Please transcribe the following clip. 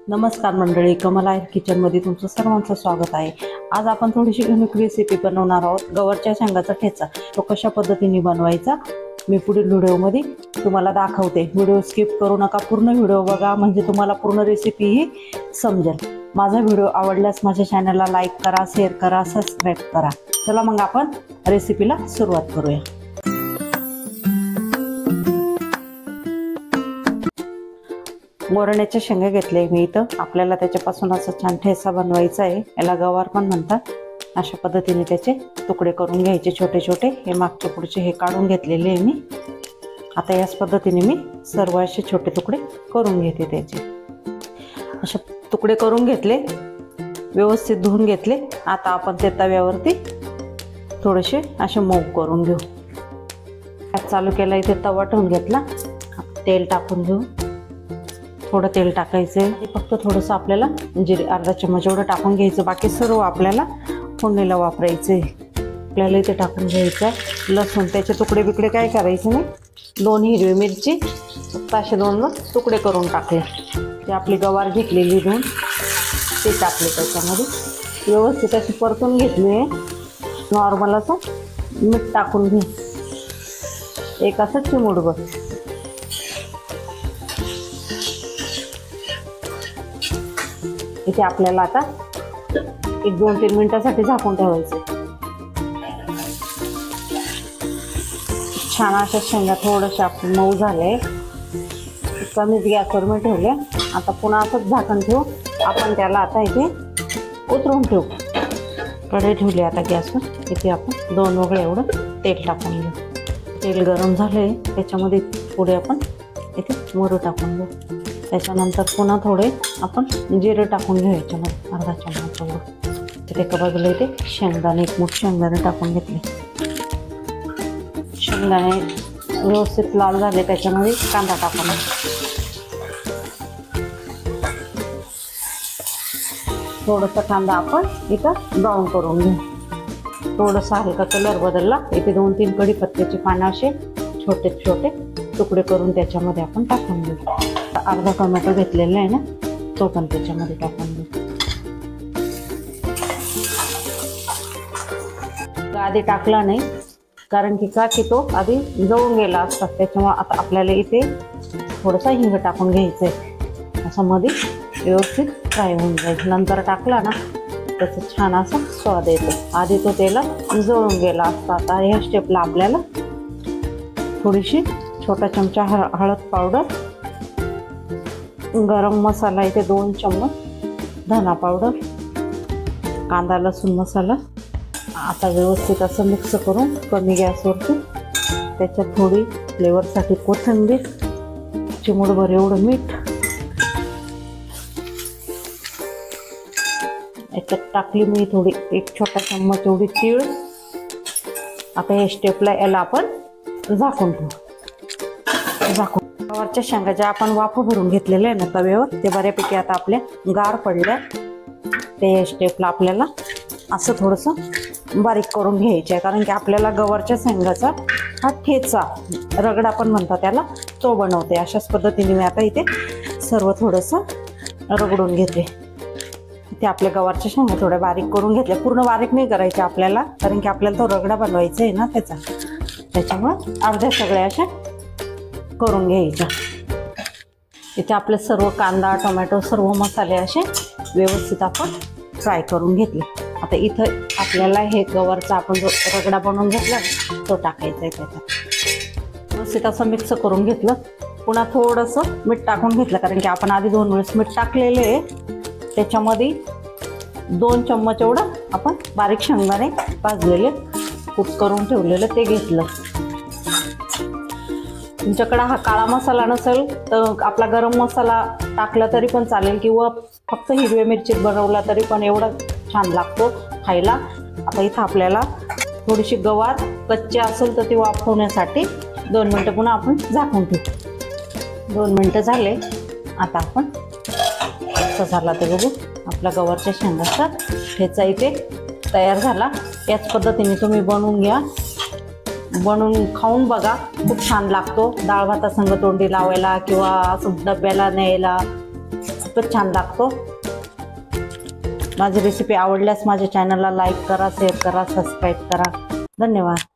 नमस्कार मंडळी, कमल आहेर किचनमध्ये तुमचं सर्वांचं स्वागत आहे। आज आपण थोडीशी युनिक रेसिपी बनवणार आहोत। गवारच्या शेंगाचा ठेचा तो कशा पद्धतीने बनवायचा मी पुढील व्हिडिओमध्ये तुम्हाला दाखवते। व्हिडिओ स्किप करू नका, पूर्ण व्हिडिओ बघा, म्हणजे तुम्हाला पूर्ण रेसिपी ही समजेल। माझा व्हिडिओ आवडल्यास माझ्या चॅनलला लाईक करा, शेअर करा, सबस्क्राइब करा। चला मग आपण रेसिपीला सुरुवात करूया। मोरण्याचे शेंगे घेतले मी इथं। आपल्याला त्याच्यापासून असं छान ठेचा बनवायचा आहे, याला गवार पण म्हणतात। अशा पद्धतीने त्याचे तुकडे करून घ्यायचे छोटे छोटे। हे मागचे पुढचे हे काढून घेतलेले आहे मी। आता याच पद्धतीने मी सर्व असे छोटे तुकडे करून घेते। त्याचे असे तुकडे करून घेतले, व्यवस्थित धुवून घेतले। आता आपण ते तव्यावरती थोडेसे असे मऊ करून घेऊ। गॅस चालू केला, इथे तवा ठेवून घेतला। तेल टाकून घेऊ। थोडं तेल टाकायचं आहे, फक्त थोडंसं आपल्याला जिरे अर्धा चम्मच एवढं टाकून घ्यायचं। बाकी सर्व आपल्याला फोडणीला वापरायचं आहे। आपल्याला इथे टाकून घ्यायचं लसूण, त्याचे तुकडे बिकडे काय करायचे नाही। 2 हिरवी मिरची फक्त असे 2 तुकडे करून टाकले। ते आपली गवार घेतलेली धुवून ते टाकले त्याच्यामध्ये। व्यवस्थित अशी परतून घेतली आहे। नॉर्मल असं मीठ टाकून घे, एक असं चिमूटभर। इथे आपल्याला आता 1-2-3 मिनिटांसाठी झाकून ठेवायचं। छान अशा शेंगा थोडेसे आपले मऊ झाले, कमीच गॅसवर मी ठेवले। आता पुन्हा असंच झाकण ठेवू आपण त्याला। आता इथे उतरून ठेवू। कढई ठेवली आता गॅसवर। इथे आपण 2 वगळे एवढं तेल टाकून घेऊ। तेल गरम झाले, त्याच्यामध्ये पुढे आपण इथे मोहरी टाकून घेऊ। त्याच्यानंतर पुन्हा थोडे आपण जिरे टाकून घेऊ याच्यामध्ये, अर्धा चम्मच एवढं। तिथे एका बाजूला इथे शेंगदाणे, 1 मूठ शेंगदाणे टाकून घेतले। शेंगदाणे व्यवस्थित लाल झाले, त्याच्यामध्ये कांदा टाकून थोडासा कांदा आपण इथं ब्राऊन करून घेऊ। थोडासा हलका कलर बदलला, इथे 2-3 कढीपत्त्याचे पानं असे छोटे छोटे तुकडे करून त्याच्यामध्ये आपण टाकून घेऊ। अर्धा टोमॅटो घेतलेला आहे ना, तो पण त्याच्यामध्ये टाकून घेऊ। आधी टाकला नाही, कारण की तो आधी जळून गेला असता। त्याच्यामुळे आता आपल्याला इथे थोडासा हिंग टाकून घ्यायचं आहे। असं मध्ये व्यवस्थित फ्राय होऊन जाईल। नंतर टाकला ना त्याचा छान असा स्वाद येतो। आधी तो त्याला जळून गेला असता। आता ह्या स्टेपला आपल्याला थोडीशी छोटा चमचा हळद पावडर, गरम मसाला इथे 2 चम्मच, धना पावडर, कांदा लसूण मसाला। आता व्यवस्थित असं मिक्स करून कमी गॅसवरती त्याच्यात थोडी फ्लेवरसाठी कोथिंबीर, चिमूटभर एवढं मीठ, याच्यात टाकली मी थोडी 1 छोटा चम्मच एवढी तीळ। आता या स्टेपला याला आपण झाकून ठेवू। गवारच्या शेंगा ज्या आपण वाफ भरून घेतलेले आहे ना तव्यावर, ते बऱ्यापैकी आता आपल्या गार पडल्या। ते स्टेपला आपल्याला असं थोडंसं बारीक करून घ्यायचं आहे, कारण की आपल्याला गवारच्या शेंगाचा हा ठेचा, रगडा पण म्हणतात त्याला, तो बनवते। अशाच पद्धतीने मी आता इथे सर्व थोडंसं रगडून घेते। इथे आपल्या गवारच्या शेंगा थोड्या बारीक करून घेतल्या। पूर्ण बारीक नाही करायचे आपल्याला, कारण की आपल्याला तो रगडा बनवायचा आहे ना त्याचा। त्याच्यामुळे अर्ध्या सगळ्या अशा करून घ्यायच्या। इथे आपले सर्व कांदा टोमॅटो सर्व मसाले असे व्यवस्थित आपण फ्राय करून घेतले। आता इथं आपल्याला हे गवारचा आपण जो रगडा बनवून घेतला तो टाकायचा आहे त्याच्यात। व्यवस्थित असं मिक्स करून घेतलं। पुन्हा थोडंसं मीठ टाकून घेतलं, कारण की आपण आधी 2 वेळेस मीठ टाकलेले आहे। त्याच्यामध्ये 2 चम्मच एवढं आपण बारीक शेंगदाणे भाजलेले कूट करून ठेवलेलं ते घेतलं। तुमच्याकडे हा काळा मसाला नसेल तर आपला गरम मसाला टाकला तरी पण चालेल, किंवा फक्त हिरव्या मिरचीत बनवला तरी पण एवढा छान लागतो खायला। आता इथं आपल्याला थोडीशी गवार कच्ची असेल तर ती वाफवण्यासाठी 2 मिनिटं पुन्हा आपण झाकून ठेवू। 2 मिनिटं झाले, आता आपण कसं झाला ते बघू। आपला गवारच्या शेंगाचा ठेचा इथे तयार झाला। याच पद्धतीने तुम्ही बनवून घ्या, बनवून खाऊन बघा, खूप छान लागतो। डाळ भातासंग तोंडी लावायला किंवा असं डब्याला न्यायला खूपच छान लागतो। माझी रेसिपी आवडल्यास माझ्या चॅनलला लाईक करा, शेअर करा, सबस्क्राईब करा। धन्यवाद।